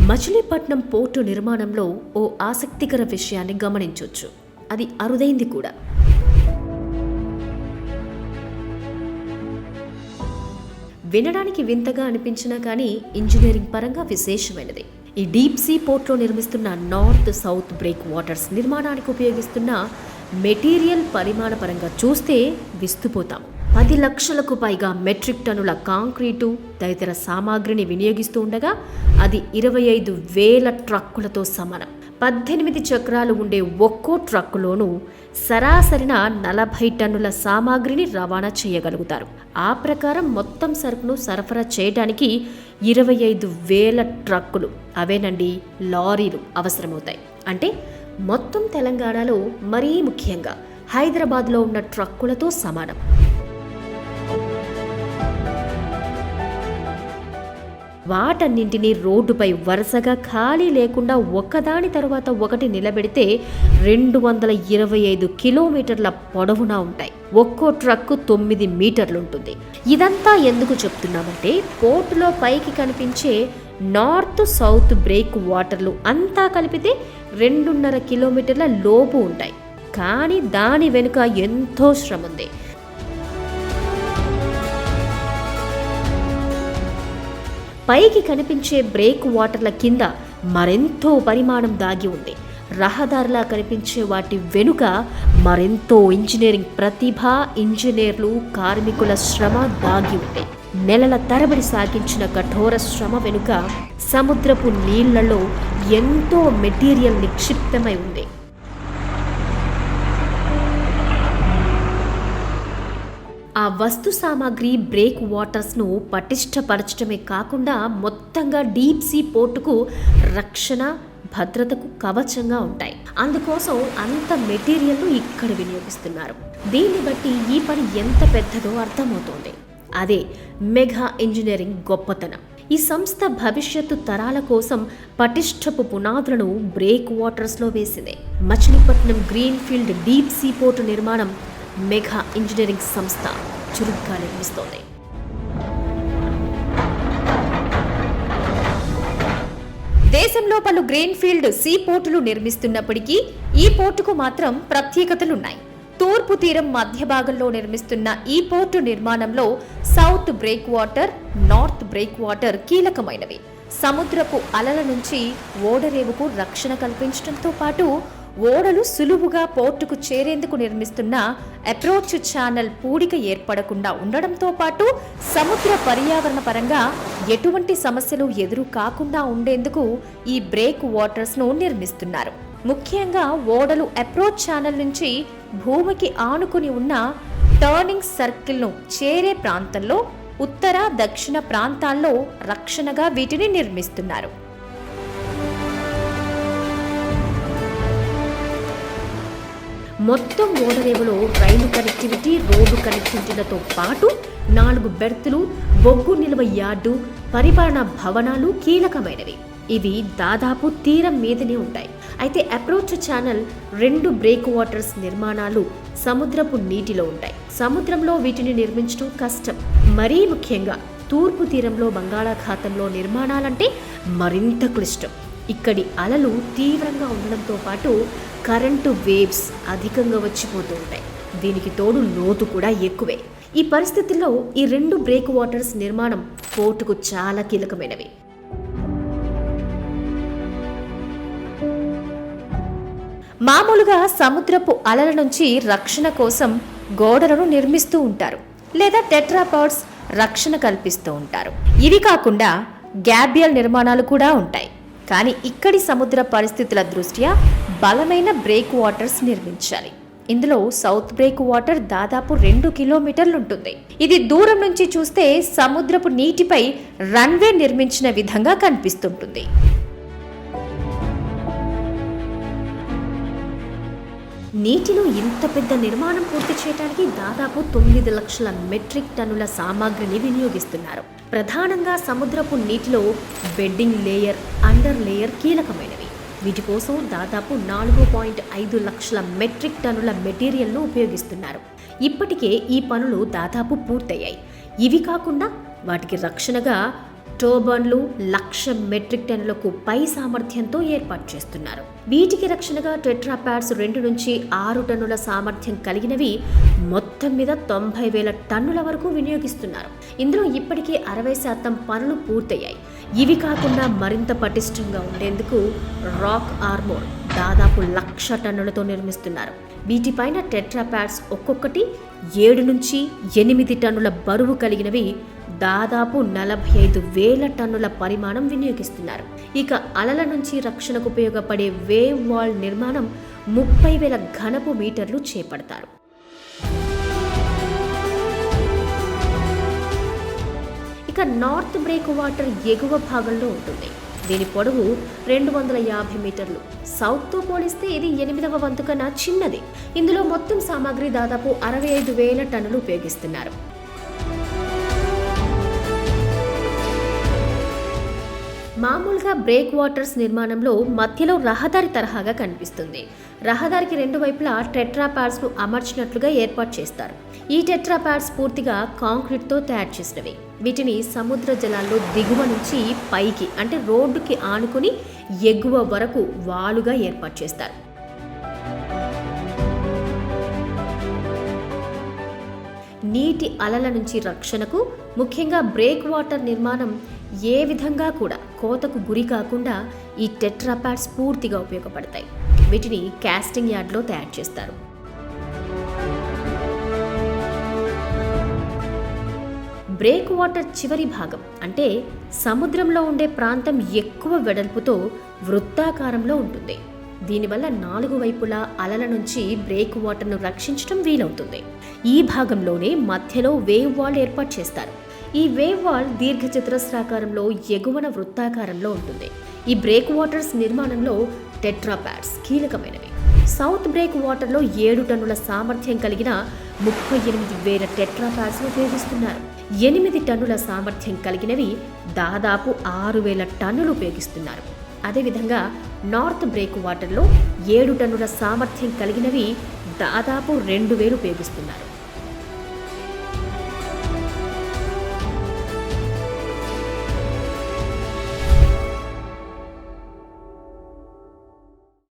Machilipatnam port నిర్మాణంలో ఓ ఆసక్తికర విషయాన్ని గమనించొచ్చు. అది అరుదైంది కూడా. వినడానికి వింతగా అనిపించినా కానీ ఇంజనీరింగ్ పరంగా విశేషమైనది. ఈ డీప్ సీ పోర్ట్లో నిర్మిస్తున్న నార్త్ సౌత్ బ్రేక్ వాటర్స్ నిర్మాణానికి ఉపయోగిస్తున్న మెటీరియల్ పరిమాణ పరంగా చూస్తే విస్తుపోతాము. 10 లక్షలకు పైగా మెట్రిక్ టన్నుల కాంక్రీటు తదితర సామాగ్రిని వినియోగిస్తూ ఉండగా అది 25,000 ట్రక్కులతో సమానం. 18 చక్రాలు ఉండే ఒక్కో ట్రక్కులోనూ సరాసరిన 40 టన్నుల సామాగ్రిని రవాణా చేయగలుగుతారు. ఆ ప్రకారం మొత్తం సరుకును సరఫరా చేయడానికి 25,000 ట్రక్కులు, అవేనండి లారీలు అవసరమవుతాయి. అంటే మొత్తం తెలంగాణలో, మరీ ముఖ్యంగా హైదరాబాద్లో ఉన్న ట్రక్కులతో సమానం. వాటన్నింటినీ రోడ్డుపై వరుసగా ఖాళీ లేకుండా ఒకదాని తరువాత ఒకటి నిలబెడితే 225 కిలోమీటర్ల పొడవున ఉంటాయి. ఒక్కో ట్రక్కు 9 మీటర్లుంటుంది. ఇదంతా ఎందుకు చెప్తున్నామంటే, పోర్టులో పైకి కనిపించే నార్త్ సౌత్ బ్రేక్ వాటర్లు అంతా కలిపితే 2.5 కిలోమీటర్ల లోపు ఉంటాయి. కానీ దాని వెనుక ఎంతో శ్రమ ఉంది. పైకి కనిపించే బ్రేక్ వాటర్ల కింద మరెంతో పరిమాణం దాగి ఉంది. రహదారులా కనిపించే వాటి వెనుక మరెంతో ఇంజనీరింగ్ ప్రతిభ, ఇంజనీర్లు, కార్మికుల శ్రమ దాగి ఉంది. నెలల తరబడి సాగించిన కఠోర శ్రమ వెనుక సముద్రపు నీళ్లలో ఎంతో మెటీరియల్ నిక్షిప్తమై ఉంది. ఆ వస్తు సామాగ్రి బ్రేక్ వాటర్స్ను పటిష్టపరచడమే కాకుండా మొత్తంగా డీప్ సీ పోర్టుకు రక్షణ, భద్రతకు కవచంగా ఉంటాయి. అందుకోసం అంత మెటీరియల్ను ఇక్కడ వినియోగిస్తున్నారు. దీన్ని బట్టి ఈ పని ఎంత పెద్దదో అర్థమవుతోంది. అదే మెగా ఇంజనీరింగ్ గొప్పతనం. ఈ సంస్థ భవిష్యత్తు తరాల కోసం పటిష్టపు పునాదులను బ్రేక్ వాటర్స్లో వేసింది. Machilipatnam green field deep sea port నిర్మాణం మెగా ఇంజనీరింగ్ సంస్థ చురుగ్గా నిర్మిస్తోంది. దేశంలో పలు గ్రీన్ ఫీల్డ్ సీ పోర్టులు నిర్మిస్తున్నప్పటికీ ఈ పోర్టుకు మాత్రం ప్రత్యేకతలున్నాయి. తూర్పు తీరం మధ్య భాగంలో నిర్మిస్తున్న ఈ పోర్టు నిర్మాణంలో south break water, north break water కీలకమైనవి. సముద్రపు అలల నుంచి ఓడరేవుకు రక్షణ కల్పించడంతో పాటు ఓడలు సులువుగా పోర్టుకు చేరేందుకు నిర్మిస్తున్న అప్రోచ్ ఛానల్ పూడిక ఏర్పడకుండా ఉండడంతో పాటు సముద్ర పర్యావరణ పరంగా ఎటువంటి సమస్యలు ఎదురు కాకుండా ఉండేందుకు ఈ బ్రేక్ వాటర్స్ను నిర్మిస్తున్నారు. ముఖ్యంగా ఓడలు అప్రోచ్ ఛానల్ నుంచి భూమికి ఆనుకుని ఉన్న టర్నింగ్ సర్కిల్ను చేరే ప్రాంతంలో ఉత్తర, దక్షిణ ప్రాంతాల్లో రక్షణగా వీటిని నిర్మిస్తున్నారు. మొత్తం ఓడరేవులో రైలు కనెక్టివిటీ, రోడ్డు కనెక్టివిటీలతో పాటు 4 బెర్తులు, బొగ్గు నిల్వ యార్డు, పరిపాలనా భవనాలు కీలకమైనవి. ఇవి దాదాపు తీరం మీదనే ఉంటాయి. అయితే అప్రోచ్ ఛానల్ 2 బ్రేక్ వాటర్స్ నిర్మాణాలు సముద్రపు నీటిలో ఉంటాయి. సముద్రంలో వీటిని నిర్మించడం కష్టం. మరీ ముఖ్యంగా తూర్పు తీరంలో బంగాళాఖాతంలో నిర్మాణాలంటే మరింత క్లిష్టం. ఇక్కడి అలలు తీవ్రంగా ఉండడంతో పాటు కరెంటు వేవ్స్ అధికంగా వచ్చిపోతూ ఉంటాయి. దీనికి తోడు లోతు కూడా ఎక్కువే. ఈ పరిస్థితుల్లో ఈ 2 బ్రేక్ వాటర్స్ నిర్మాణం పోర్టుకు చాలా కీలకమైనవి. మామూలుగా సముద్రపు అలల నుంచి రక్షణ కోసం గోడలను నిర్మిస్తూ ఉంటారు, లేదా టెట్రాపాడ్స్ రక్షణ కల్పిస్తూ ఉంటారు. ఇవి కాకుండా గ్యాబియల్ నిర్మాణాలు కూడా ఉంటాయి. కానీ ఇక్కడి సముద్ర పరిస్థితుల దృష్ట్యా బలమైన బ్రేక్ వాటర్స్ నిర్మించాలి. ఇందులో సౌత్ బ్రేక్ వాటర్ దాదాపు 2 కిలోమీటర్లుంటుంది. ఇది దూరం నుంచి చూస్తే సముద్రపు నీటిపై రన్వే నిర్మించిన విధంగా కనిపిస్తుంటుంది. నీటిలో ఇంత పెద్ద నిర్మాణం పూర్తి చేయడానికి దాదాపు 9 లక్షల మెట్రిక్ టన్నుల సామాగ్రిని వినియోగిస్తున్నారు. ప్రధానంగా సముద్రపు నీటిలో బెడ్డింగ్ లేయర్, అండర్ లేయర్ కీలకమైనవి. వీటి కోసం దాదాపు 4.5 లక్షల మెట్రిక్ టన్నుల మెటీరియల్ను ఉపయోగిస్తున్నారు. ఇప్పటికే ఈ పనులు దాదాపు పూర్తయ్యాయి. ఇవి కాకుండా వాటికి రక్షణగా టర్బైన్లు 1,00,000 మెట్రిక్ టన్నులకు పై సామర్థ్యంతో ఏర్పాటు చేస్తున్నారు. వీటికి రక్షణగా టెట్రాపాడ్స్ 2 నుంచి 6 టన్నుల సామర్థ్యం కలిగినవి మొత్తం మీద 90,000 టన్నుల వరకు వినియోగిస్తున్నారు. ఇందులో ఇప్పటికే 60% పనులు పూర్తయ్యాయి. ఇవి కాకుండా మరింత పటిష్టంగా ఉండేందుకు రాక్ ఆర్మోర్ దాదాపు 1,00,000 టన్నులతో నిర్మిస్తున్నారు. వీటిపైన టెట్రాపాడ్స్ ఒక్కొక్కటి 7 నుంచి 8 టన్నుల బరువు కలిగినవి దాదాపు 45,000 టన్నుల పరిమాణం వినియోగిస్తున్నారు. ఇక అలల నుంచి రక్షణకు ఉపయోగపడే వేవ్ వాల్ నిర్మాణం 30,000 ఘనపు మీటర్లు చేపడతారు. ఇక నార్త్ బ్రేక్ వాటర్ ఎగువ భాగంలో ఉంటుంది. దీని పొడవు 250 మీటర్లు. సౌత్తో పోలిస్తే ఇది 8వ వంతు కన్నా చిన్నది. ఇందులో మొత్తం సామాగ్రి దాదాపు 65,000 టన్నులు ఉపయోగిస్తున్నారు. మామూలుగా బ్రేక్ వాటర్స్ నిర్మాణంలో మధ్యలో రహదారి తరహాగా కనిపిస్తుంది. రహదారికి 2 వైపులా టెట్రాపాడ్స్ ను అమర్చినట్లుగా ఏర్పాటు చేస్తారు. ఈ టెట్రాపాడ్స్ పూర్తిగా కాంక్రీట్తో తయారు చేసినవి. వీటిని సముద్ర జలాల్లో దిగువ నుంచి పైకి అంటే రోడ్డుకి ఆనుకుని ఎగువ వరకు వాలుగా ఏర్పాటు చేస్తారు. నీటి అలల నుంచి రక్షణకు, ముఖ్యంగా బ్రేక్ వాటర్ నిర్మాణం ఏ విధంగా కూడా కోతకు గురి కాకుండా ఈ టెట్రాపాడ్స్ పూర్తిగా ఉపయోగపడతాయి. వీటిని కాస్టింగ్ యార్డ్లో తయారు చేస్తారు. బ్రేక్ వాటర్ చివరి భాగం అంటే సముద్రంలో ఉండే ప్రాంతం ఎక్కువ వెడల్పుతో వృత్తాకారంలో ఉంటుంది. దీనివల్ల 4 వైపులా అలల నుంచి బ్రేక్ వాటర్ను రక్షించడం వీలవుతుంది. ఈ భాగంలోనే మధ్యలో వేవ్ వాల్ ఏర్పాటు చేస్తారు. ఈ వేవ్ వాల్ దీర్ఘచతురస్రాకారంలో ఎగువన వృత్తాకారంలో ఉంటుంది. ఈ బ్రేక్ వాటర్స్ నిర్మాణంలో టెట్రాపాడ్స్ కీలకమైనవి. సౌత్ బ్రేక్ వాటర్లో 7 టన్నుల సామర్థ్యం కలిగిన 38,000 టెట్రాపాడ్స్ ఉపయోగిస్తున్నారు. 8 టన్నుల సామర్థ్యం కలిగినవి దాదాపు 6,000 టన్నులు ఉపయోగిస్తున్నారు. అదేవిధంగా నార్త్ బ్రేక్ వాటర్లో 7 టన్నుల సామర్థ్యం కలిగినవి దాదాపు 2,000 ఉపయోగిస్తున్నారు.